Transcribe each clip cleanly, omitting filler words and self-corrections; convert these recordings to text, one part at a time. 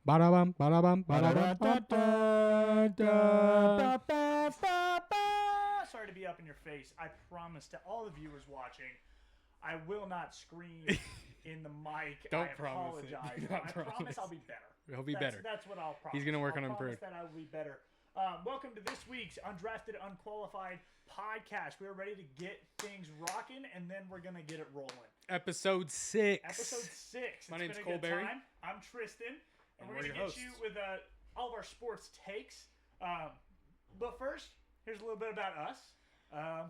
Ba-da-bum, ba-da-bum, ba-da-bum, Sorry to be up in your face. I promise to all the viewers watching, I will not scream in the mic. Don't I promise it. apologize. Do not I promise. promise I'll be better. He'll be better. That's what I'll promise. He's going to work on I'll improving. promise that I will be better. Welcome to this week's Undrafted Unqualified podcast. We're ready to get things rocking, and then we're going to get it rolling. Episode 6. Episode 6. My It's name's been a Cole good Berry. time. I'm Tristan, and we're we're going to your get you hosts. with all of our sports takes. But first, here's a little bit about us.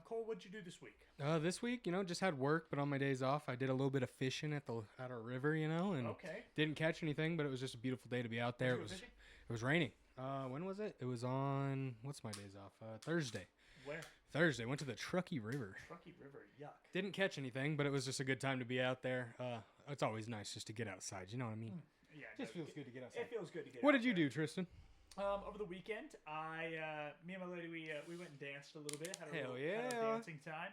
Cole, what'd you do this week? This week, just had work, but on my days off, I did a little bit of fishing at our river, and Okay. didn't catch anything, but it was just a beautiful day to be out there. Did you go fishing? It was raining. When was it? It was on, what's my days off? Thursday. Where? Thursday. Went to the Truckee River. Truckee River. Yuck. Didn't catch anything, but it was just a good time to be out there. It's always nice just to get outside. You know what I mean? Yeah. Just feels good to get outside. It feels good to get What out did you there. do, Tristan? Over the weekend, me and my lady, we went and danced a little bit. Had a Hell little, had a yeah. dancing time.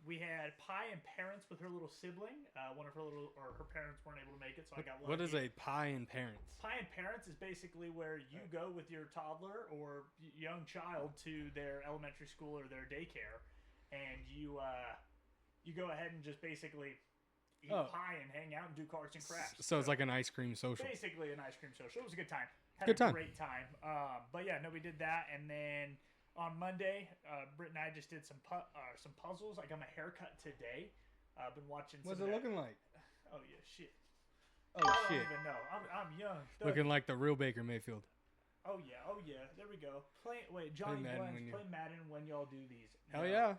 We had pie and parents with her little sibling. One of her parents weren't able to make it, so I got lucky. What is a pie and parents? Pie and parents is basically where you go with your toddler or young child to their elementary school or their daycare, and you go ahead and just basically eat pie and hang out and do arts and crafts. So it's like an ice cream social. Basically an ice cream social. It was a good time. Had Good a time. great time. But yeah, no, we did that, and then on Monday, Britt and I just did some puzzles. I got my hair cut today. I've been watching. What's some it of that. looking like? Oh yeah, shit. Oh I shit! don't even know. I'm young. Looking like the real Baker Mayfield. Oh yeah. There we go. Johnny Madden Blends, when you- play Madden when y'all do these. Hell No. yeah!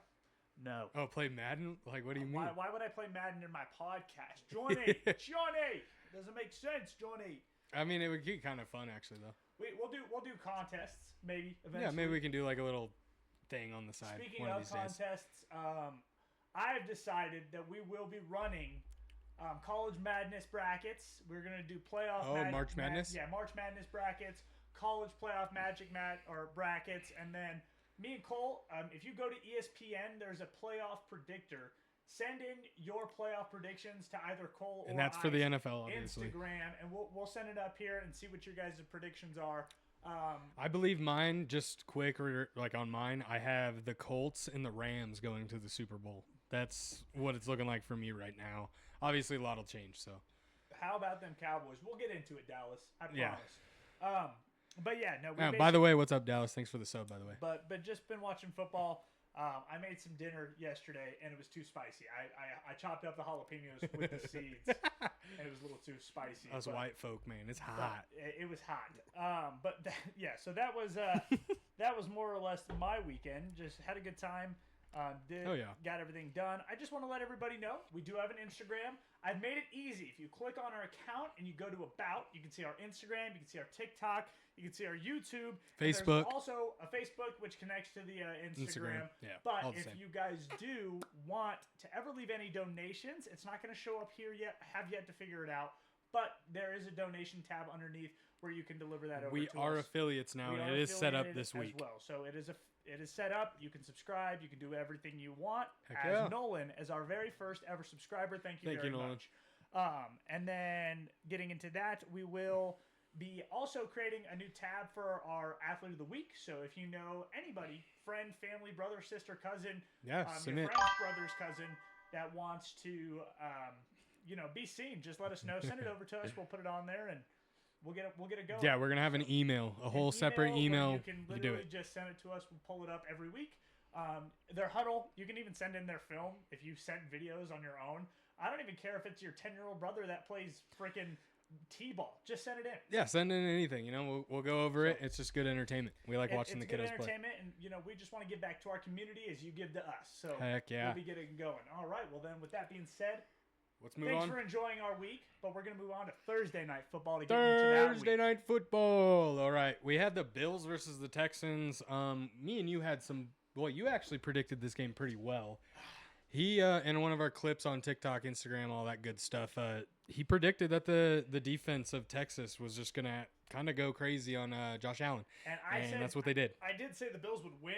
No. Oh, play Madden? Like, what do you mean? Why would I play Madden in my podcast, Johnny? Johnny, doesn't make sense, Johnny. I mean, it would get kind of fun actually, though. We'll do contests maybe eventually. Yeah, maybe we can do like a little thing on the side. Speaking one of of these days. contests, I've decided that we will be running college madness brackets. We're gonna do playoff. Oh, March Madness? Yeah, March Madness brackets, college playoff brackets, and then me and Cole. If you go to ESPN, there's a playoff predictor. Send in your playoff predictions to either Cole And or that's for the I's NFL, obviously. Instagram, and we'll send it up here and see what your guys' predictions are. I believe mine, just quick, or like on mine, I have the Colts and the Rams going to the Super Bowl. That's what it's looking like for me right now. Obviously, a lot will change, so. How about them Cowboys? We'll get into it, Dallas. I Yeah. promise. But yeah, no. By the way, what's up, Dallas? Thanks for the sub, by the way. But just been watching football. I made some dinner yesterday, and it was too spicy. I chopped up the jalapenos with the seeds, and it was a little too spicy. Us but- white folk, man, it's hot. It was hot. So that was that was more or less my weekend. Just had a good time. Got everything done. I just want to let everybody know we do have an Instagram. I've made it easy. If you click on our account and you go to About, you can see our Instagram, you can see our TikTok, you can see our YouTube. And Facebook. there's also a Facebook which connects to the Instagram. Yeah, all But the if same. you guys do want to ever leave any donations, it's not going to show up here yet. I have yet to figure it out. But there is a donation tab underneath where you can deliver that over We to are us. affiliates now, We and are it is set up affiliated this week. as well. So it is set up. You can subscribe. You can do everything you want. Heck as yeah. Nolan, as our very first ever subscriber, thank you Thank very you, Nolan. much. And then getting into that, we will be also creating a new tab for our Athlete of the Week. So if you know anybody, friend, family, brother, sister, cousin, Yeah, your submit. friend's brother's cousin that wants to, be seen, just let us know. Send it over to us. We'll put it on there and we'll get it going. Yeah, we're going to have an email, a whole separate where email. You can do literally it. just send it to us. We'll pull it up every week. Their huddle, you can even send in their film if you sent videos on your own. I don't even care if it's your 10-year-old brother that plays freaking T-ball. Just send it in. Yeah, send in anything. We'll go over it. It's just good entertainment. We like watching the It's good kiddos play. entertainment, and we just want to give back to our community as you give to us. So Heck yeah. we'll be getting going. All right. Well, then, with that being said, Let's move thanks on. for enjoying our week. But we're gonna move on to Thursday night football to get into that week. Thursday night football. All right, we had the Bills versus the Texans. Me and you had some. Well, you actually predicted this game pretty well. He in one of our clips on TikTok, Instagram, all that good stuff. He predicted that the defense of Texas was just gonna kind of go crazy on Josh Allen, And I said that's what they did. I did say the Bills would win.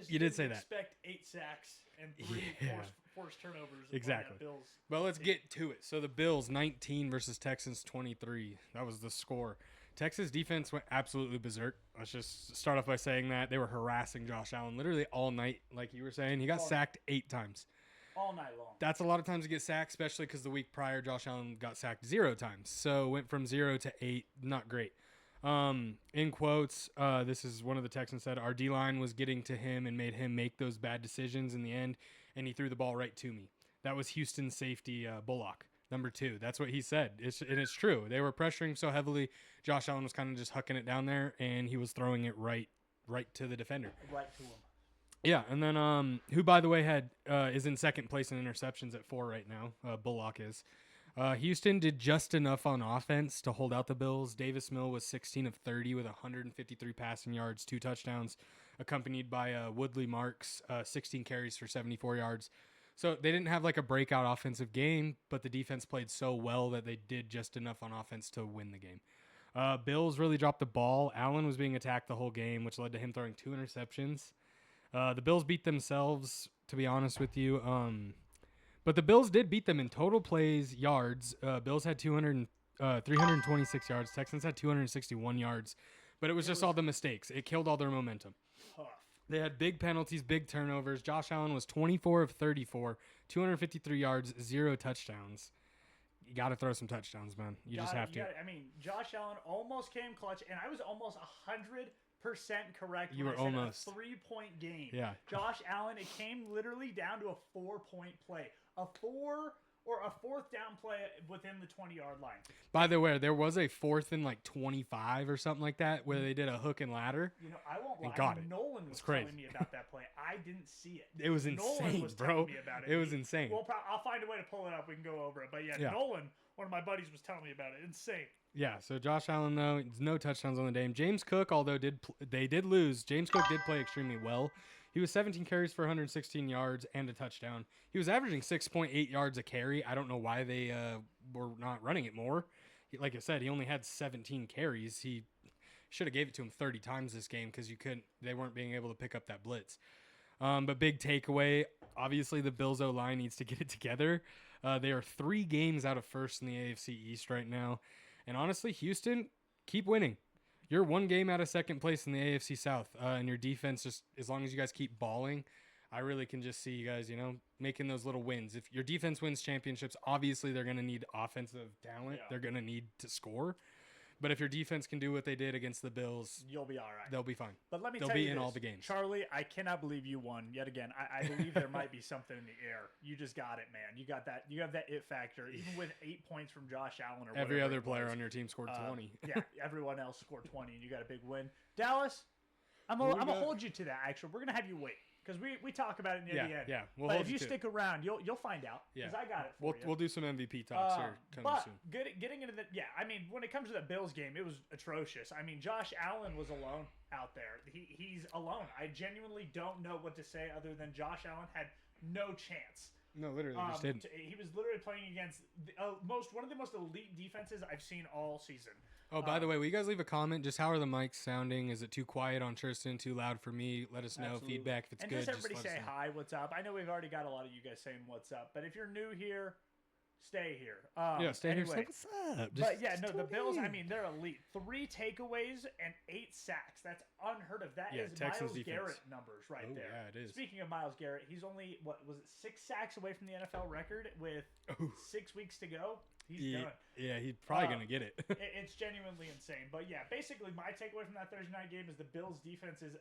You did say that. Expect 8 sacks and 3 forced turnovers. Exactly. Bills. Well, let's get to it. So the Bills 19 versus Texans 23. That was the score. Texas defense went absolutely berserk. Let's just start off by saying that they were harassing Josh Allen literally all night, like you were saying. He got sacked 8 times. All night long. That's a lot of times to get sacked, especially because the week prior Josh Allen got sacked 0 times. So went from 0 to 8. Not great. In quotes, this is one of the Texans said, our D-line was getting to him and made him make those bad decisions in the end, and he threw the ball right to me. That was Houston safety Bullock. Number 2. That's what he said. It's true. They were pressuring so heavily. Josh Allen was kind of just hucking it down there, and he was throwing it right to the defender. Right to him. Yeah, and then who, by the way, is in second place in interceptions at 4 right now. Bullock is. Houston did just enough on offense to hold out the Bills. Davis Mill was 16 of 30 with 153 passing yards, 2 touchdowns, accompanied by Woodley Marks, 16 carries for 74 yards. So they didn't have like a breakout offensive game, but the defense played so well that they did just enough on offense to win the game. Bills really dropped the ball. Allen was being attacked the whole game, which led to him throwing 2 interceptions. The Bills beat themselves, to be honest with you. But the Bills did beat them in total plays, yards. Bills had 326 yards. Texans had 261 yards. But it was all the mistakes. It killed all their momentum. Tough. They had big penalties, big turnovers. Josh Allen was 24 of 34, 253 yards, 0 touchdowns. You got to throw some touchdowns, man. You just have to. Josh Allen almost came clutch, and I was almost 100% correct. You were almost a 3-point game. Yeah. Josh Allen, it came literally down to a 4-point play. A 4th down play within the 20-yard line. By the way, there was a 4th and 25 or something like that where they did a hook and ladder. I won't lie. Got it. Nolan was telling me about that play. I didn't see it. It was insane, Nolan was bro. telling me about it. It was insane. Well, I'll find a way to pull it up. We can go over it. But yeah, Nolan, one of my buddies, was telling me about it. Insane. Yeah, so Josh Allen, though, no touchdowns on the game. James Cook, although they did lose, James Cook did play extremely well. He was 17 carries for 116 yards and a touchdown. He was averaging 6.8 yards a carry. I don't know why they were not running it more. Like I said, he only had 17 carries. He should have gave it to him 30 times this game because they weren't being able to pick up that blitz. But big takeaway, obviously the Bills O-line needs to get it together. They are 3 games out of first in the AFC East right now. And honestly, Houston, keep winning. You're 1 game out of second place in the AFC South, and your defense, just as long as you guys keep balling, I really can just see you guys, making those little wins. If your defense wins championships, obviously they're going to need offensive talent. Yeah. They're going to need to score. But if your defense can do what they did against the Bills, you'll be all right. They'll be fine. But let me tell you be in this, all the games. Charlie, I cannot believe you won yet again. I believe there might be something in the air. You just got it, man. You got that. You have that it factor. Even with 8 points from Josh Allen or every other player on your team scored 20. Yeah, everyone else scored 20, and you got a big win. Dallas, I'm gonna hold you to that. Actually, we're gonna have you wait. Because we talk about it near the end. Yeah, but if you stick around, you'll find out. Because I got it for you. We'll do some MVP talks here coming soon. Getting into when it comes to the Bills game, it was atrocious. Josh Allen was alone out there. He's alone. I genuinely don't know what to say other than Josh Allen had no chance. No, literally, just didn't. He was literally playing against one of the most elite defenses I've seen all season. Oh, by the way, will you guys leave a comment? Just how are the mics sounding? Is it too quiet on Tristan? Too loud for me? Let us know. Absolutely. Feedback if it's good. And just everybody say hi, what's up? I know we've already got a lot of you guys saying what's up, but if you're new here, stay here. Stay here. Say what's up. The Bills, they're elite. 3 takeaways and 8 sacks. That's unheard of. That is Texans Myles defense. Garrett numbers right there. Yeah, it is. Speaking of Myles Garrett, he's only, 6 sacks away from the NFL record with 6 weeks to go. He's done. Yeah, he's probably going to get it. It's genuinely insane. But yeah, basically my takeaway from that Thursday night game is the Bills defense is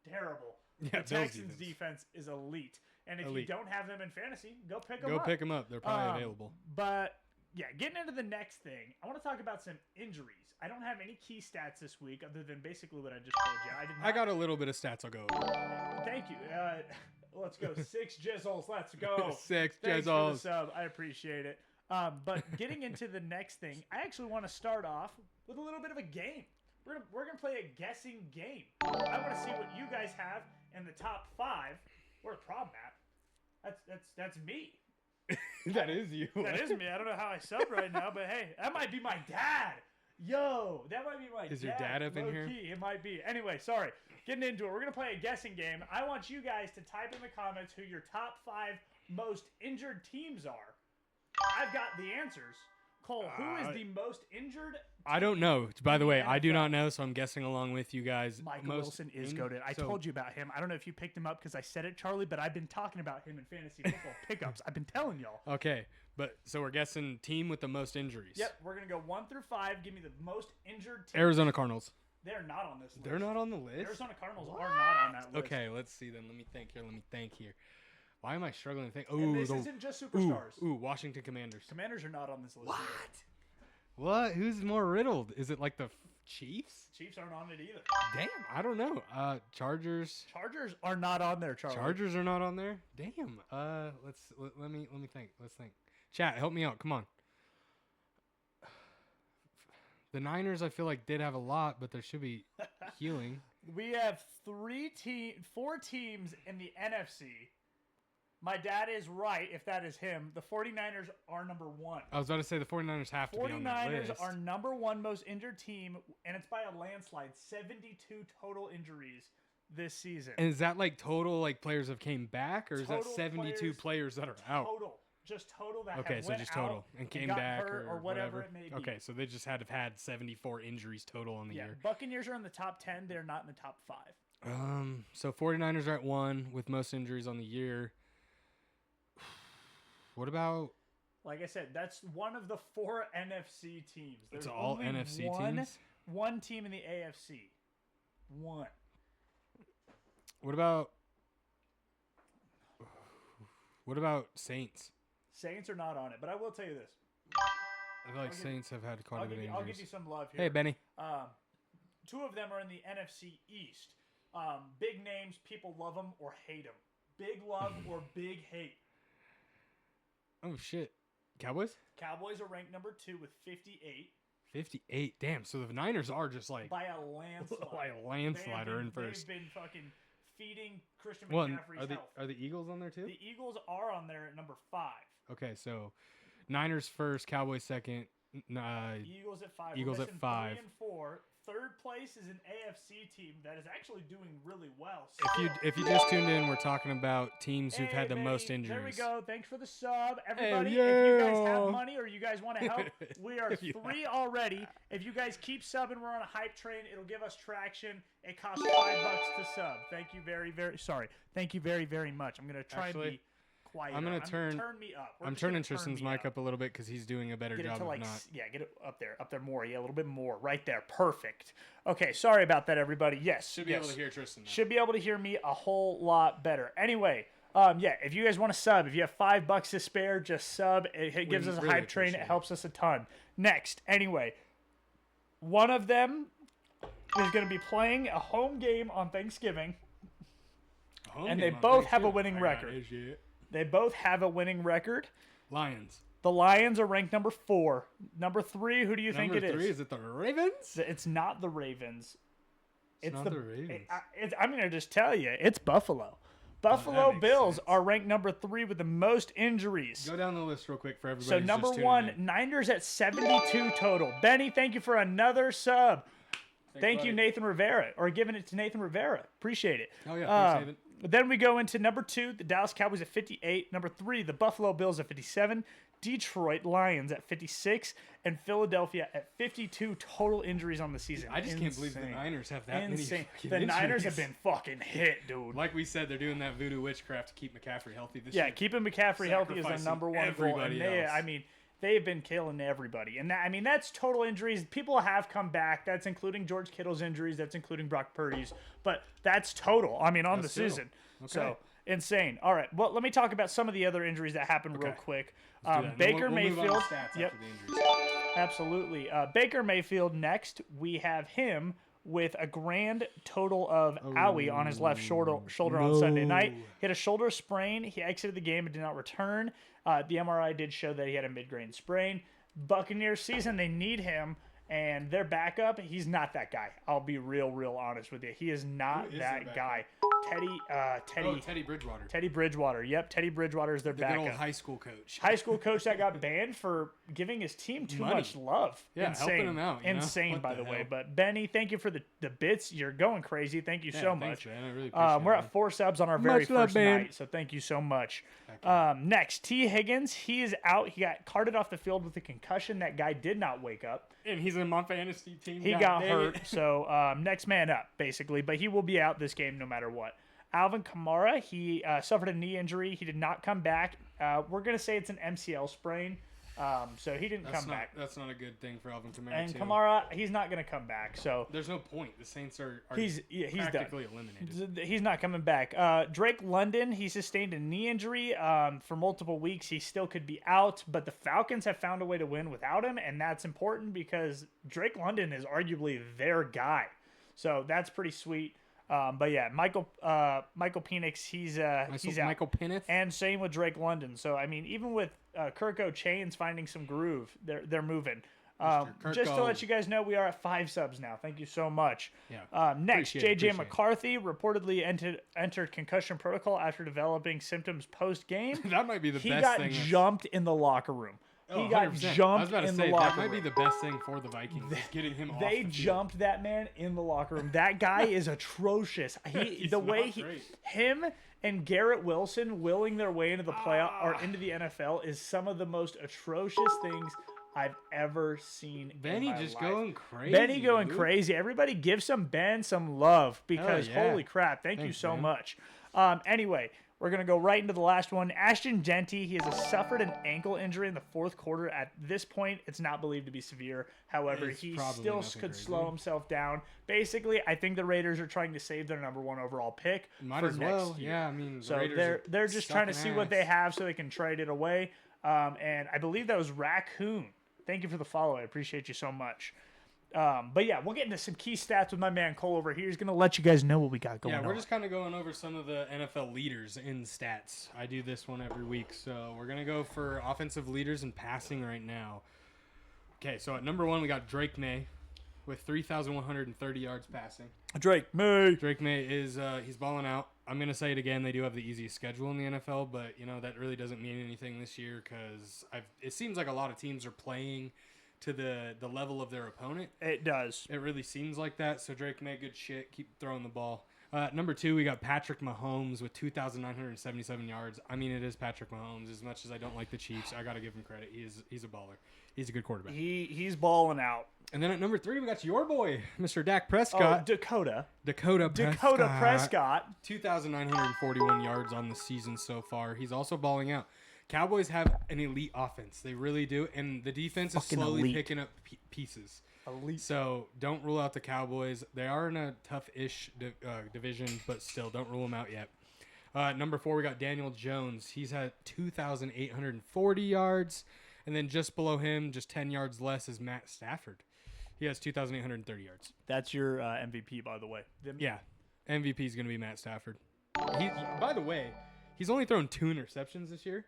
terrible. Yeah, the Texans defense is elite. And if you don't have them in fantasy, go pick them up. Go pick them up. They're probably available. But yeah, getting into the next thing, I want to talk about some injuries. I don't have any key stats this week other than basically what I just told you. I got a little bit of stats I'll go over. Thank you. Let's go. 6 jizzles. Let's go. 6 Thanks jizzles. For the sub. I appreciate it. But getting into the next thing, I actually want to start off with a little bit of a game. We're gonna play a guessing game. I want to see what you guys have in the top 5. Where's Prob at? That's me. That is you. That is me. I don't know how I sub right now, but hey, that might be my dad. Yo, that might be my dad. Is your dad up in here? Key, it might be. Anyway, sorry. Getting into it. We're going to play a guessing game. I want you guys to type in the comments who your top 5 most injured teams are. I've got the answers. Cole, who is the most injured team? I don't know. By the way, I do not know, so I'm guessing along with you guys. Michael Wilson is goated. I told you about him. I don't know if you picked him up because I said it, Charlie, but I've been talking about him in fantasy football pickups. I've been telling y'all. Okay, but so we're guessing team with the most injuries. Yep, we're going to go 1 through 5. Give me the most injured team. Arizona Cardinals. They're not on this list. They're not on the list? Arizona Cardinals are not on that list. Okay, let's see then. Let me think here. Why am I struggling to think? And this isn't just superstars. Washington Commanders. Commanders are not on this list. What? What? Who's more riddled? Is it like the Chiefs? Chiefs aren't on it either. Damn, I don't know. Chargers. Chargers are not on there, Charlie. Chargers are not on there. Damn. Let me think. Let's think. Chat, help me out. Come on. The Niners, I feel like did have a lot, but there should be healing. We have 4 teams in the NFC. My dad is right if that is him. The 49ers are number 1. I was about to say the 49ers have to be on that list. 49ers are number 1 most injured team, and it's by a landslide. 72 total injuries this season. And is that like total like players have came back, or is that Total 72 players that are out? Total. Just total that Okay, have so went just out total and came got back hurt or whatever it may be. Okay, so they just had had 74 injuries total on the year. Buccaneers are in the top 10. They're not in the top 5. So 49ers are at 1 with most injuries on the year. What about? Like I said, that's one of the 4 NFC teams. There's It's all only NFC teams? One team in the AFC. One. What about Saints? Saints are not on it, but I will tell you this. I feel like Saints have had quite a bit of injuries. I'll give you some love here. Hey, Benny. 2 of them are in the NFC East. Big names, people love them or hate them. Big love or big hate. Oh, shit. Cowboys? Cowboys are ranked number 2 with 58. 58. Damn, so the Niners are just like... By a landslide. By a landslide are in first. They've been fucking feeding Christian McCaffrey's health. Are the Eagles on there too? The Eagles are on there at number 5. Okay, so Niners first, Cowboys second. Eagles at 5. Eagles at 5. 3 and 4. Third place is an AFC team that is actually doing really well. If you just tuned in, we're talking about teams who've had the most injuries. There we go. Thanks for the sub, everybody. If you guys have money or you guys want to help, we are 3 already. If you guys keep subbing, we're on a hype train. It'll give us traction. It costs $5 to sub. Thank you very, very Thank you very, very much. I'm gonna try and be quiet. I'm gonna turn me up. I'm turning Tristan's mic up a little bit because he's doing a better job of not. Yeah, get it up there more. Yeah, a little bit more. Right there. Perfect. Okay, sorry about that, everybody. Yes. Should be able to hear Tristan now. Should be able to hear me a whole lot better. Anyway, if you guys want to sub, if you have $5 to spare, just sub. It gives us a hype train. It helps us a ton. Next, anyway, one of them is going to be playing a home game on Thanksgiving, and they both have a winning record. They both have a winning record. Lions. The Lions are ranked number 4. Number 3, who do you think it is? Number 3, is it the Ravens? It's not the Ravens. It's not the Ravens. I'm going to just tell you, it's Buffalo. Buffalo Bills are ranked number 3 with the most injuries. Go down the list real quick for everybody. So number 1, Niners at 72 total. Benny, thank you for another sub. Thank you, Nathan Rivera, or giving it to Nathan Rivera. Appreciate it. Oh, yeah. Appreciate it. Then we go into number 2, the Dallas Cowboys at 58. Number 3, the Buffalo Bills at 57. Detroit Lions at 56. And Philadelphia at 52 total injuries on the season. I just can't believe the Niners have that many. The Niners have been fucking hit, dude. Like we said, they're doing that voodoo witchcraft to keep McCaffrey healthy this year. Yeah, keeping McCaffrey healthy is their number 1 goal. And they've been killing everybody. And that's total injuries. People have come back. That's including George Kittle's injuries. That's including Brock Purdy's. But that's total, on the season. Okay. So, insane. All right. Well, let me talk about some of the other injuries that happened real quick. Baker Mayfield. Yep. Absolutely. Baker Mayfield next. We have him with a grand total of owie on his left shoulder on Sunday night. He had a shoulder sprain. He exited the game and did not return. The MRI did show that he had a mid-grain sprain. Buccaneers season, they need him, and their backup, he's not that guy. I'll be real honest with you. He is not that guy. Teddy Bridgewater. Teddy Bridgewater. Yep, Teddy Bridgewater is their The backup. good old high school coach. High school coach that got banned for giving his team too much love. Yeah, insane. helping him out. Insane, by the way. But Benny, thank you for the bits. You're going crazy. Thank you so much. Thanks, man. I really appreciate it. We're at 4 subs on our very first man. night, so thank you so much. Next, T. Higgins. He is out. He got carted off the field with a concussion. That guy did not wake up. And he's in my fantasy team. He got hurt. So next man up, basically. But he will be out this game no matter what. Alvin Kamara, he suffered a knee injury. He did not come back. We're going to say it's an MCL sprain. So he didn't come back. That's not a good thing for Alvin Kamara. And Kamara, he's not going to come back. So there's no point. The Saints are he's practically done. eliminated. He's not coming back. Drake London, he sustained a knee injury for multiple weeks. He still could be out, but the Falcons have found a way to win without him, and that's important because Drake London is arguably their guy. So that's pretty sweet. But yeah, Michael Penix, he's out. Michael Penix, and same with Drake London. So I mean, even with Kirk O'Chain's finding some groove, they're moving. Just to let you guys know, we are at 5 subs now. Thank you so much. Yeah. Next, JJ McCarthy reportedly entered concussion protocol after developing symptoms post game. That might be the best thing. He got jumped in the locker room. He got 100%. jumped I was about to in say, the locker that might room. be the best thing for the Vikings. Is getting him off the field. They jumped that man in the locker room. That guy is atrocious. Him and Garrett Wilson willing their way into the playoff or into the NFL is some of the most atrocious things I've ever seen. Benny in my just life. going crazy. Benny going crazy. Everybody give Ben some love because holy crap! Thanks, you so much. Anyway. We're going to go right into the last one. Ashton Genty, he has suffered an ankle injury in the 4th quarter. At this point, it's not believed to be severe. However, he still could slow himself down. Basically, I think the Raiders are trying to save their number 1 overall pick Might for as next well. year. Yeah, I mean, so they're just trying to see what they have so they can trade it away. And I believe that was Raccoon. Thank you for the follow. I appreciate you so much. But yeah, we'll get into some key stats with my man Cole over here. He's going to let you guys know what we got going on. Yeah, we're just kind of going over some of the NFL leaders in stats. I do this one every week. So we're going to go for offensive leaders in passing right now. Okay, so at number 1, we got Drake May with 3,130 yards passing. Drake May is he's balling out. I'm going to say it again. They do have the easiest schedule in the NFL, but, that really doesn't mean anything this year because it seems like a lot of teams are playing to the level of their opponent. It does. It really seems like that. So Drake made good shit. Keep throwing the ball. Number 2, we got Patrick Mahomes with 2,977 yards. I mean, it is Patrick Mahomes. As much as I don't like the Chiefs, I got to give him credit. He's a baller. He's a good quarterback. He's balling out. And then at number 3, we got your boy, Mr. Dak Prescott. Dakota Prescott. 2,941 yards on the season so far. He's also balling out. Cowboys have an elite offense. They really do. And the defense is slowly picking up pieces. Elite. So don't rule out the Cowboys. They are in a tough-ish division, but still don't rule them out yet. Number 4, we got Daniel Jones. He's had 2,840 yards. And then just below him, just 10 yards less, is Matt Stafford. He has 2,830 yards. That's your MVP, by the way. Yeah. MVP is going to be Matt Stafford. By the way, he's only thrown 2 interceptions this year.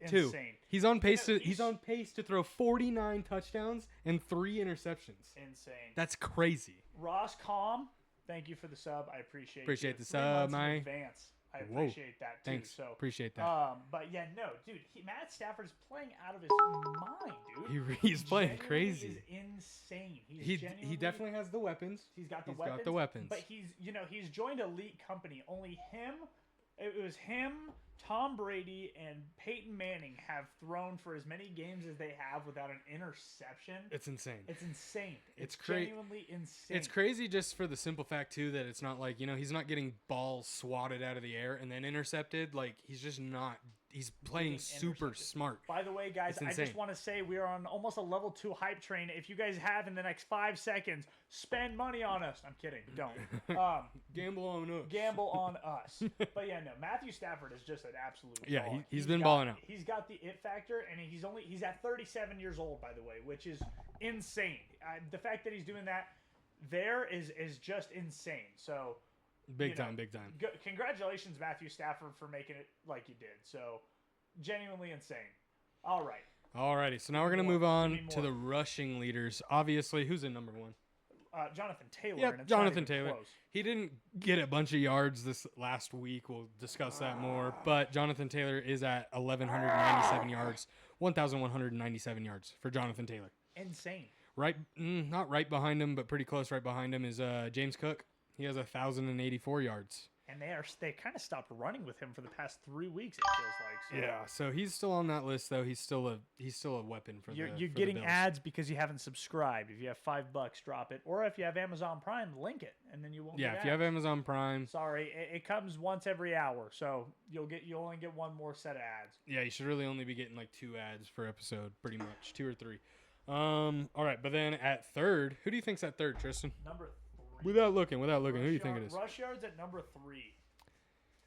Insane. 2. He's on pace to throw 49 touchdowns and 3 interceptions. Insane. That's crazy. Ross Calm, thank you for the sub. I appreciate the sub, Mike. Advance. I appreciate that too. Thanks. So appreciate that. But yeah, no, dude, Matt Stafford is playing out of his mind, dude. He's playing crazy. He's insane. He definitely has the weapons. He's got the weapons. But he's joined elite company. Only him. It was him, Tom Brady, and Peyton Manning have thrown for as many games as they have without an interception. It's insane. It's genuinely insane. It's crazy just for the simple fact, too, that it's not like, he's not getting balls swatted out of the air and then intercepted. Like, he's just not. He's playing super smart. By the way, guys, I just want to say we are on almost a level 2 hype train. If you guys have in the next 5 seconds, spend money on us. I'm kidding. Don't. Gamble on us. Gamble on us. But yeah, no. Matthew Stafford is just an absolute. Yeah, he's been balling out. He's got the it factor, and he's at 37 years old, by the way, which is insane. The fact that he's doing that there is just insane. So. Big time. Congratulations, Matthew Stafford, for making it like you did. So, genuinely insane. All right. Alrighty, so now we're going to move on to the rushing leaders. Obviously, who's in number 1? Jonathan Taylor. Yep, and it's Jonathan not even Taylor. close. He didn't get a bunch of yards this last week. We'll discuss that more. But Jonathan Taylor is at 1,197 yards, 1,197 yards for Jonathan Taylor. Insane. Right, not right behind him, but pretty close right behind him is James Cook. He has 1,084 yards. And they kind of stopped running with him for the past 3 weeks. It feels like. So. Yeah, so he's still on that list though. He's still a weapon for you're for getting the Bills. ads because you haven't subscribed. If you have $5, drop it. Or if you have Amazon Prime, link it, and then you won't. Yeah, get if you have Amazon Prime. Sorry, it comes once every hour, so you only get one more set of ads. Yeah, you should really only be getting like 2 ads per episode, pretty much 2 or 3. All right, but then at third, who do you think's at third, Tristan? Number 3. Without looking, who do you think it is? Rush yards at number 3.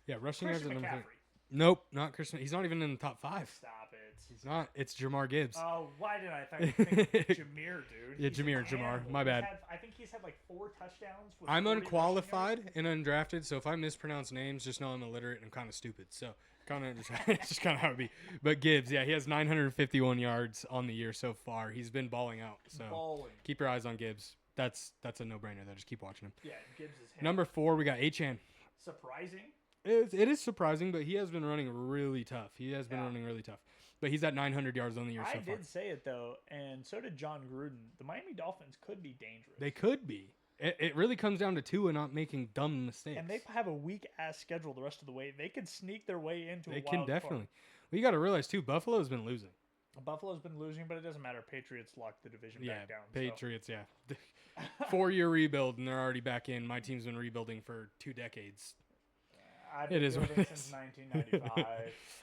Yeah, rushing yards Christian at number 3. McCaffrey. Nope, not Christian. He's not even in the top 5. Stop it. He's not. It's Jamar Gibbs. Oh, why did I think Jameer, dude? Yeah, He's a Jamar. animal. My bad. I think he's had like 4 touchdowns. With I'm 40 unqualified rushing and undrafted, so if I mispronounce names, just know I'm illiterate and I'm kind of stupid. So kind of it's just kind of how it be. But Gibbs, yeah, he has 951 yards on the year so far. He's been balling out. So Balling. keep your eyes on Gibbs. That's a no-brainer. Though. Just keep watching him. Yeah, Gibbs is him. Number 4, we got Achan. Surprising. It is surprising, but he has been running really tough. But he's at 900 yards on the year so far. I did say it, though, and so did John Gruden. The Miami Dolphins could be dangerous. They could be. It really comes down to Tua not making dumb mistakes. And they have a weak-ass schedule the rest of the way. They could sneak their way into a wild card. They can definitely. Well, you got to realize, too, Buffalo's been losing. Buffalo's been losing, but it doesn't matter. Patriots locked the division back down. Patriots, yeah. 4-year rebuild, and they're already back in. My team's been rebuilding for 2 decades. I've been building since 1995.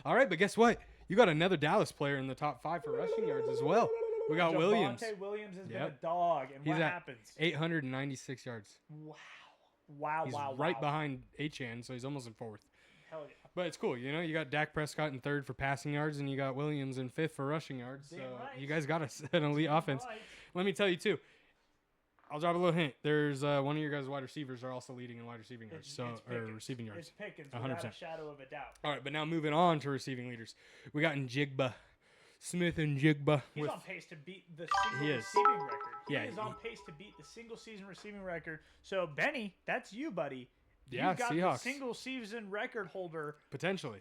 All right, but guess what? You got another Dallas player in the top 5 for rushing yards as well. We got Williams. Javonte Williams has been a dog, and He's what at happens? 896 yards. Wow. He's Wow. right behind Achan, so he's almost in 4th. Hell yeah. But it's cool. You know, you got Dak Prescott in 3rd for passing yards, and you got Williams in 5th for rushing yards. So you guys got an elite offense. Right. Let me tell you, too. I'll drop a little hint. There's one of your guys' wide receivers are also leading in wide receiving yards. Receiving yards. It's Pickens, 100%. without a shadow of a doubt. All right, but now moving on to receiving leaders. We got Njigba. Smith and Jigba. He's on pace to beat the single receiving record. He is on pace to beat the single season receiving record. So, Benny, that's you, buddy. Yeah, you got Seahawks. the single season record holder Potentially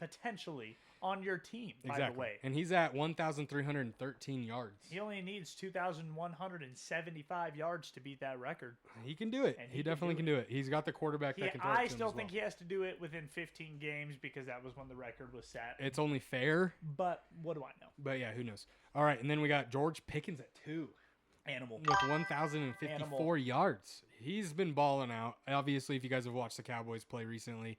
on your team, by the way. And he's at 1,313 yards. He only needs 2,175 yards to beat that record. He can do it. He definitely can do it. He's got the quarterback that can throw it to him I still as think well. he has to do it within 15 games because that was when the record was set. It's only fair. But what do I know? But yeah, who knows? All right, and then we got George Pickens at 2. Animal. With 1,054 yards. He's been balling out. Obviously, if you guys have watched the Cowboys play recently,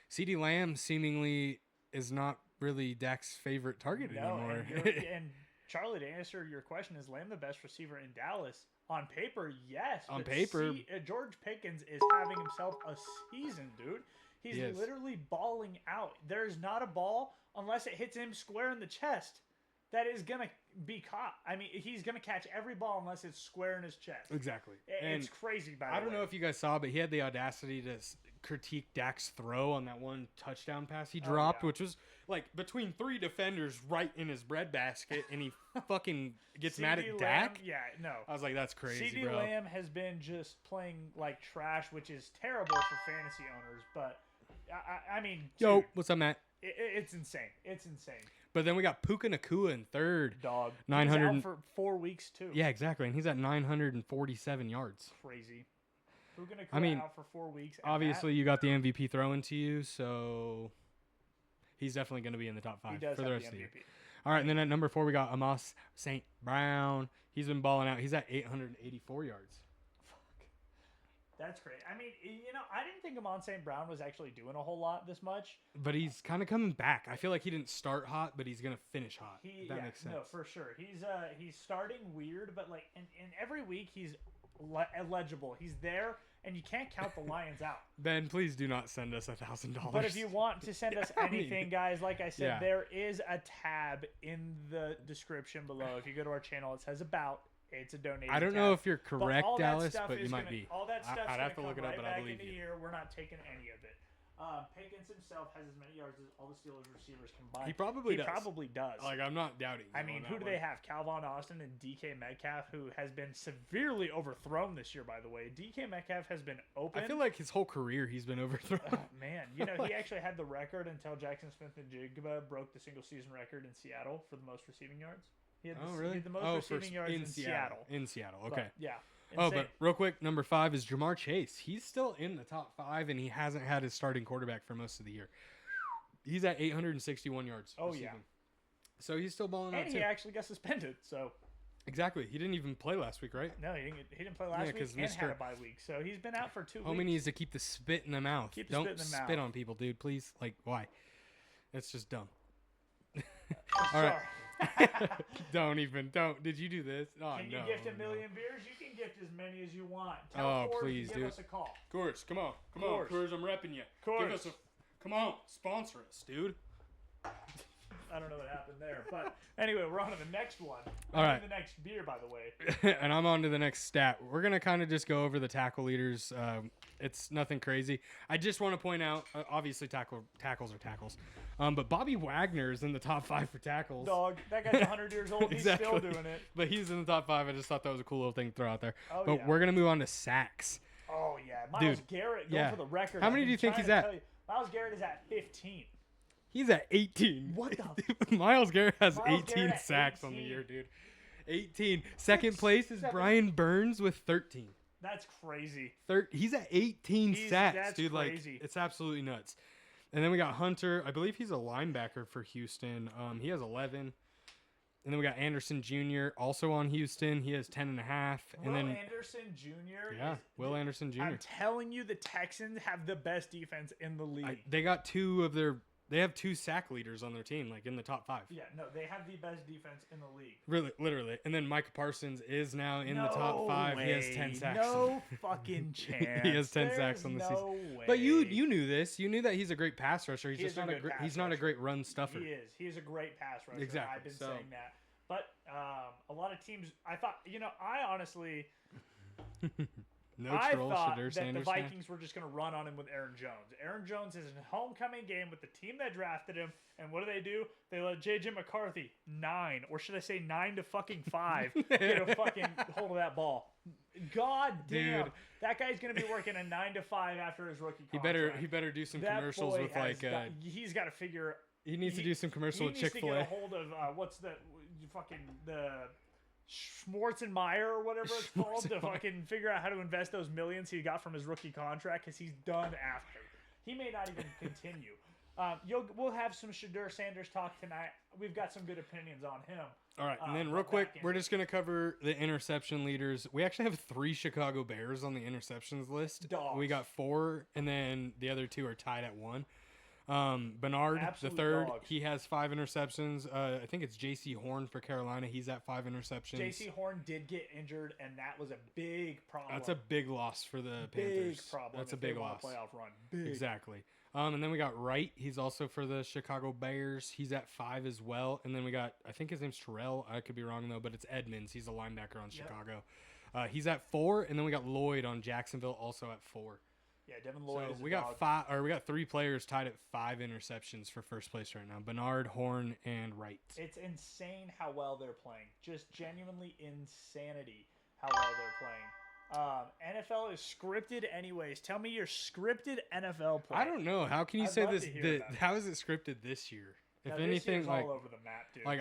CeeDee Lamb seemingly is not really Dak's favorite target anymore. And Charlie, to answer your question, is Lamb the best receiver in Dallas? On paper, yes. On paper. George Pickens is having himself a season, dude. He's literally balling out. There's not a ball, unless it hits him square in the chest, that is going to be caught. I mean, he's going to catch every ball unless it's square in his chest. Exactly. It's crazy, by the way. I don't know if you guys saw, but he had the audacity to critique Dak's throw on that one touchdown pass he dropped, which was like between 3 defenders right in his breadbasket, and he fucking gets mad at Dak. Yeah, no. I was like, that's crazy, CeeDee bro. Lamb has been just playing like trash, which is terrible for fantasy owners, but I mean... Yo, dude, what's up, Matt? It's insane. It's insane. But then we got Puka Nacua in 3rd. Dog. 900 He's out for 4 weeks, too. Yeah, exactly. And he's at 947 yards. Crazy. Puka Nacua out for 4 weeks. Obviously, you got the MVP throwing to you, so he's definitely going to be in the top 5 for the rest of the year. All right, and then at number 4, we got Amos St. Brown. He's been balling out. He's at 884 yards. That's great. I mean, you know, I didn't think Amon St. Brown was actually doing a whole lot this much. But he's kind of coming back. I feel like he didn't start hot, but he's going to finish hot. That makes sense. No, for sure. He's starting weird, but like in every week he's eligible. He's there, and you can't count the Lions out. Ben, please do not send us $1,000. But if you want to send us anything, guys, like I said, there is a tab in the description below. If you go to our channel, it says About. It's a donation. I don't know if you're correct, Dallas, but you might be. All that stuff's I'd have to gonna look it come up, right but I back believe in the you. year. We're not taking any of it. Pickens himself has as many yards as all the Steelers receivers combined. He probably does. Like, I'm not doubting. I mean, who do they have? Calvin Austin and DK Metcalf, who has been severely overthrown this year, by the way. DK Metcalf has been open. I feel like his whole career he's been overthrown. Oh, man. He actually had the record until Jackson Smith and Jigba broke the single season record in Seattle for the most receiving yards. He had the most receiving yards in Seattle. In Seattle, okay. But, yeah. Insane. Oh, but real quick, number 5 is Jamar Chase. He's still in the top 5, and he hasn't had his starting quarterback for most of the year. He's at 861 yards. Oh, receiving. Yeah. So he's still balling out, too. And he actually got suspended, so. Exactly. He didn't even play last week, right? No, he didn't play last week and had a bye week. So he's been out for 2 weeks. Homie needs to keep the spit in the mouth. Don't spit spit on people, dude. Please. Like, why? It's just dumb. All right. Don't. Did you do this? Oh, can you gift a million beers? You can gift as many as you want. Tell Coors please, to give us a call. Coors, come on. Coors, I'm repping you. Coors. Come on, sponsor us, dude. I don't know what happened there. But anyway, we're on to the next one. All right. The next beer, by the way. And I'm on to the next stat. We're going to kind of just go over the tackle leaders. It's nothing crazy. I just want to point out, obviously, tackles are tackles. But Bobby Wagner is in the top 5 for tackles. Dog, that guy's 100 years old. Exactly. He's still doing it. But he's in the top 5. I just thought that was a cool little thing to throw out there. Oh, but we're going to move on to sacks. Oh, yeah. Myles Garrett going for the record. How many do you think he's at? Myles Garrett is at 15. He's at 18. What the? Myles Garrett has 18 sacks on the year, dude. 18. Second place is Brian Burns with 13. That's crazy. He's at 18 sacks, that's dude. Crazy. Like, it's absolutely nuts. And then we got Hunter. I believe he's a linebacker for Houston. He has 11. And then we got Anderson Jr. also on Houston. He has 10.5. Will Anderson Jr. Yeah, Will Anderson Jr. I'm telling you, the Texans have the best defense in the league. They have 2 sack leaders on their team, like in the top 5. Yeah, no, they have the best defense in the league. Really, literally. And then Micah Parsons is now in the top 5. Way. He has 10 sacks. No fucking chance. He has 10 sacks on the season. Way. But you knew this. You knew that he's a great pass rusher. He's not a great run stuffer. He is. He is a great pass rusher. Exactly. I've been saying that. But a lot of teams, I thought, I honestly. I thought that the Vikings were just going to run on him with Aaron Jones. Aaron Jones is in a homecoming game with the team that drafted him, and what do? They let J.J. McCarthy 9, or should I say 9 to fucking 5, get a fucking hold of that ball. God damn, dude. That guy's going to be working a 9 to 5 after his rookie contract. He better do some commercials with he's got to figure. He needs to do some commercial with Chick-fil-A. He needs to get a hold of what's the Schwarzenmeyer or whatever it's called to fucking figure out how to invest those millions he got from his rookie contract, because he's done after. He may not even continue. We'll have some Shadur Sanders talk tonight. We've got some good opinions on him. All right, and then real quick, we're just going to cover the interception leaders. We actually have 3 Chicago Bears on the interceptions list. Dogs. We got 4, and then the other 2 are tied at 1. Bernard, Absolute the 3rd, dogs. he has 5 interceptions. I think it's J.C. Horn for Carolina. He's at 5 interceptions. J.C. Horn did get injured, and that was a big problem. That's a big loss for the Panthers. Big problem. That's a big loss. Playoff run. Big. Exactly. And then we got Wright. He's also for the Chicago Bears. He's at 5 as well. And then we got, I think his name's Terrell. I could be wrong though, but it's Edmonds. He's a linebacker on Chicago. He's at 4, and then we got Lloyd on Jacksonville, also at 4. Yeah, Devin Lloyd. So we got 3 players tied at 5 interceptions for first place right now. Bernard, Horn, and Wright. It's insane how well they're playing. Just genuinely insanity how well they're playing. NFL is scripted anyways. Tell me your scripted NFL play. I don't know. How can you say this? How is it scripted this year? If anything, like all over the map, dude. Like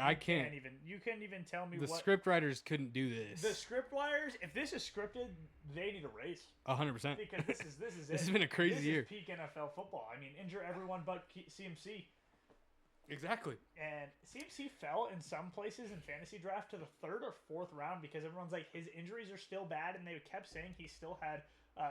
you can't even tell me the script writers couldn't do this. The script writers, if this is scripted, they need a raise. 100%. Because this is it. This has been a crazy year. This is peak NFL football. I mean, injure everyone but CMC. Exactly. And CMC fell in some places in fantasy draft to the 3rd or 4th round because everyone's like, his injuries are still bad, and they kept saying he still had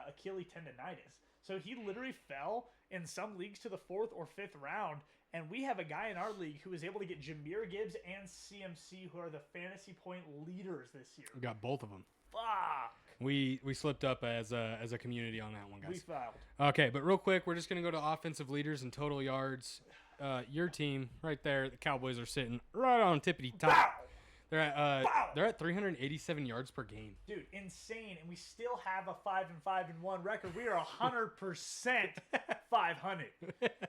Achilles tendonitis. So he literally fell in some leagues to the 4th or 5th round, and we have a guy in our league who was able to get Jahmyr Gibbs and CMC, who are the fantasy point leaders this year. We got both of them. Fuck. We slipped up as a community on that one, guys. We fouled. Okay, but real quick, we're just going to go to offensive leaders and total yards. Your team right there, the Cowboys are sitting right on tippity top. Wow. They're at 387 yards per game. Dude, insane. And we still have a 5-5-1 record. We are 100% 500.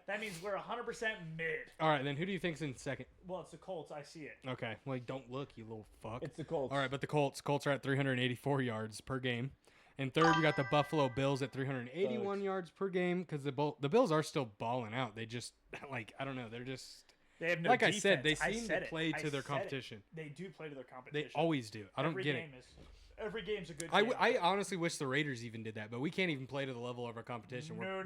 That means we're 100% mid. All right, then who do you think's in second? Well, it's the Colts. I see it. Okay. Well, don't look, you little fuck. It's the Colts. All right, but the Colts are at 384 yards per game. In third, we got the Buffalo Bills at 381 yards per game because the Bills are still balling out. They just, like, I don't know. They're just... They have no like defense. I said, they seem to play to their competition. They do play to their competition. They always do. I don't get it. Every game's a good game. I honestly wish the Raiders even did that, but we can't even play to the level of our competition. No.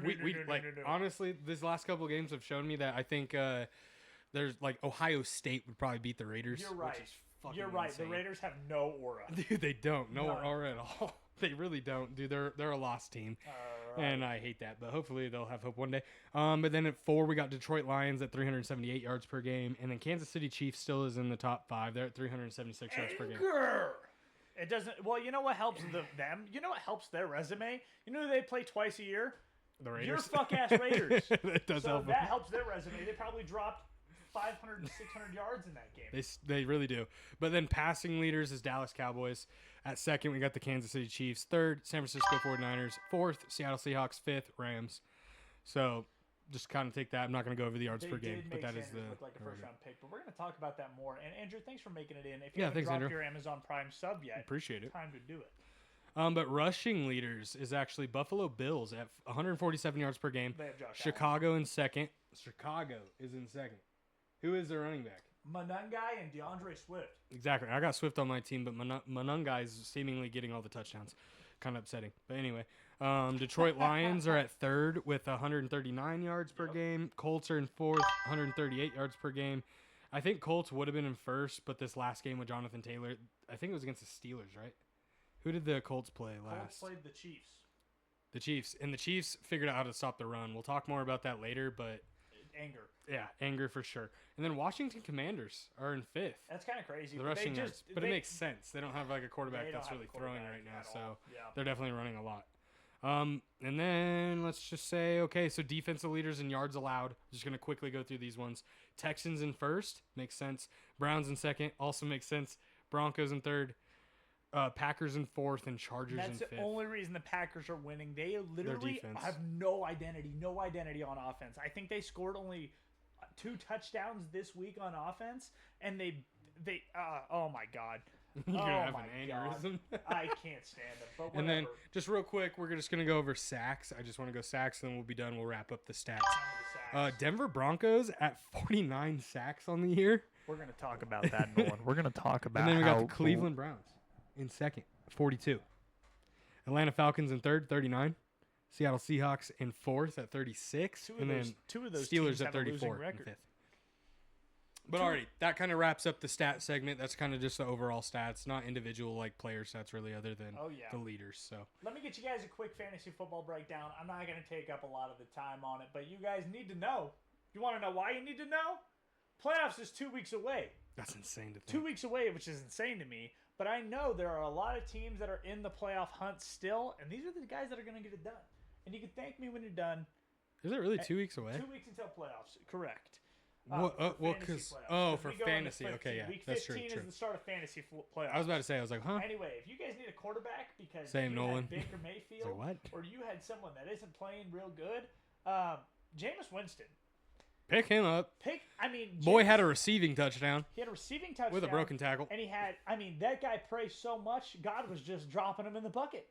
Honestly, this last couple of games have shown me that I think there's like Ohio State would probably beat the Raiders. You're right. Which is fucking You're right. insane. The Raiders have no aura. Dude, they don't. No aura at all. They really don't. Dude, they're a lost team. And I hate that, but hopefully they'll have hope one day. But then at 4, we got Detroit Lions at 378 yards per game, and then Kansas City Chiefs still is in the top 5. They're at 376 yards per game. It doesn't. Well, you know what helps them? You know what helps their resume? You know who they play twice a year? The Raiders. Your fuck ass Raiders. That does help. That helps their resume. They probably dropped 500 and 600 yards in that game. They really do. But then passing leaders is Dallas Cowboys. At second, we got the Kansas City Chiefs. Third, San Francisco 49ers. Fourth, Seattle Seahawks. Fifth, Rams. So just kind of take that. I'm not going to go over the yards per game, but that is the look like a first round pick. But we're going to talk about that more. And Andrew, thanks for making it in. If you Yeah, haven't thanks, dropped Andrew. your Amazon Prime sub yet, Appreciate it. Time to do it. But rushing leaders is actually Buffalo Bills at 147 yards per game. They have Josh Chicago in second. Chicago is in second. Who is their running back? Manungai and DeAndre Swift. Exactly. I got Swift on my team, but Manungai is seemingly getting all the touchdowns. Kind of upsetting. But anyway, Detroit Lions are at third with 139 yards per game. Colts are in fourth, 138 yards per game. I think Colts would have been in first, but this last game with Jonathan Taylor, I think it was against the Steelers, right? Who did the Colts play last? Colts played the Chiefs. The Chiefs. And the Chiefs figured out how to stop the run. We'll talk more about that later, but... Anger. Yeah, anger for sure. And then Washington Commanders are in fifth. That's kind of crazy. The rushing yards. But it makes sense. They don't have like a quarterback that's really throwing right now, so they're definitely running a lot. And then let's just say, okay, so defensive leaders and yards allowed. I'm just going to quickly go through these ones. Texans in first, makes sense. Browns in second, also makes sense. Broncos in third. Packers in fourth and Chargers in fifth. That's the only reason the Packers are winning. They literally have no identity on offense. I think they scored only 2 touchdowns this week on offense, and they oh my god. You're gonna have an aneurysm. I can't stand them. But whatever. And then just real quick, we're just gonna go over sacks. I just want to go sacks, and then we'll be done. We'll wrap up the stats. Denver Broncos at 49 sacks on the year. We're gonna talk about that, Nolan. We're gonna talk about. And then we got the Cleveland Browns in second, 42. Atlanta Falcons in third, 39. Seattle Seahawks in fourth at 36. Two of those Steelers teams at have a 34 losing in record. fifth. But alrighty, that kind of wraps up the stat segment. That's kind of just the overall stats, not individual like player stats really, other than the leaders. So let me get you guys a quick fantasy football breakdown. I'm not going to take up a lot of the time on it, but you guys need to know. You want to know why you need to know? Playoffs is 2 weeks away. That's insane to think. 2 weeks away, which is insane to me. But I know there are a lot of teams that are in the playoff hunt still, and these are the guys that are going to get it done. And you can thank me when you're done. Is it really 2 weeks away? 2 weeks until playoffs. Correct. For fantasy. Okay, yeah, that's true. Week 15 is the start of fantasy playoffs. I was about to say, I was like, huh? Anyway, if you guys need a quarterback because you had Baker Mayfield, what? or you had someone that isn't playing real good, Jameis Winston. Pick him up. Boy had a receiving touchdown. He had a receiving touchdown. With a broken tackle. And he had, that guy prays so much, God was just dropping him in the bucket.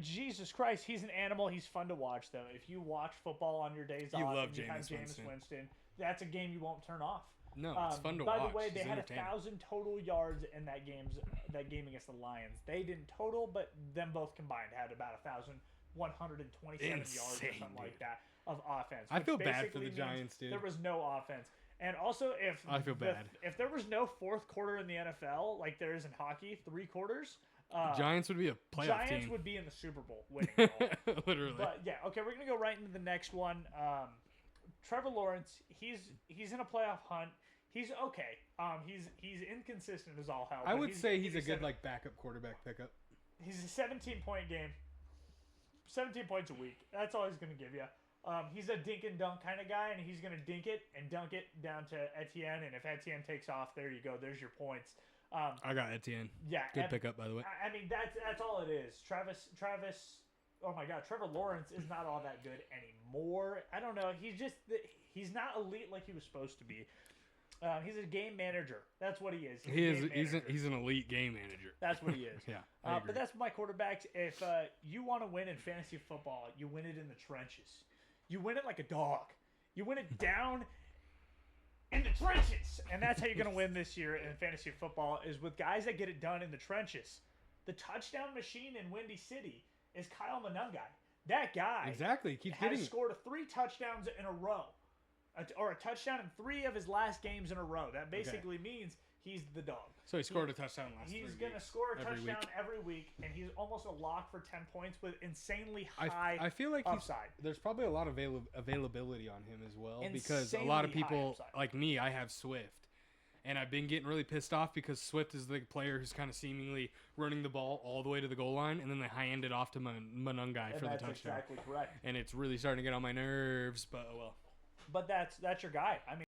Jesus Christ, he's an animal. He's fun to watch, though. If you watch football on your days off love and you have Jameis Winston, that's a game you won't turn off. No, it's fun to watch. By the way, they had 1,000 total yards in that game against the Lions. They didn't total, but them both combined had about 1,127 yards or something like that of offense. I feel bad for the Giants, dude. There was no offense. And also, I feel bad. If there was no fourth quarter in the NFL, like there is in hockey, 3 quarters, Giants would be a playoff team. Giants would be in the Super Bowl winning it all. Literally. But yeah, okay, we're gonna go right into the next one. Trevor Lawrence, he's in a playoff hunt. He's okay. He's inconsistent as all hell. I would say he's a good backup quarterback pickup. He's a 17-point game. 17 points a week. That's all he's gonna give you. He's a dink and dunk kind of guy, and he's gonna dink it and dunk it down to Etienne. And if Etienne takes off, there you go. There's your points. I got Etienne. Yeah, good pickup by the way. I mean that's all it is. Travis. Oh my God, Trevor Lawrence is not all that good anymore. I don't know. He's not elite like he was supposed to be. He's a game manager. That's what he is. He's an elite game manager. That's what he is. Yeah. But that's my quarterbacks. If you want to win in fantasy football, you win it in the trenches. You win it like a dog. You win it down in the trenches. And that's how you're going to win this year in fantasy football is with guys that get it done in the trenches. The touchdown machine in Windy City is Kyle Monungai. That guy exactly keeps has scored 3 touchdowns in a row. Or a touchdown in 3 of his last games in a row. That basically means he's the dog. So he scored a touchdown last week. He's going to score a touchdown every week, and he's almost a lock for 10 points with insanely high I feel like upside. There's probably a lot of availability on him as well. Because a lot of people, like me, I have Swift. And I've been getting really pissed off because Swift is the player who's kind of seemingly running the ball all the way to the goal line, and then they hand it off to Monungai for the touchdown. That's exactly correct. And it's really starting to get on my nerves, but oh well. But that's your guy. I mean.